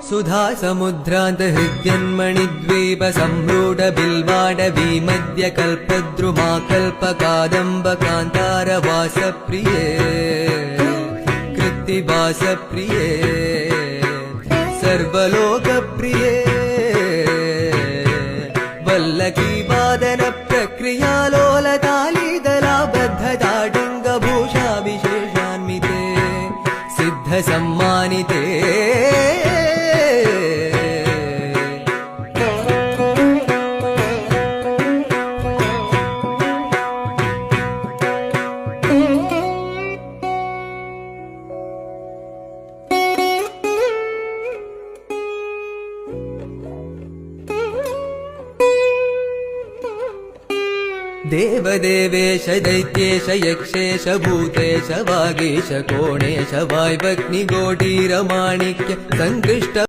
सुधा समुद्रान्त हृद्यन्मणिद्वीप सम्रूढ बिल्वाडवी मध्य कल्पद्रुमा कल्पकादम्ब कान्तार वासप्रिये कृत्तिवासप्रिये सर्वलोकप्रिये वल्लकी वादन प्रक्रिया लोलतालीदलाबद्धताडङ्गभूषा विशेषान्विते सिद्ध सम्मानिते देवदेवेश दैत्येश यक्षेश भूतेश वागीश कोणेश वाय्वग्निगोटीरमाणिक्य संकृष्ट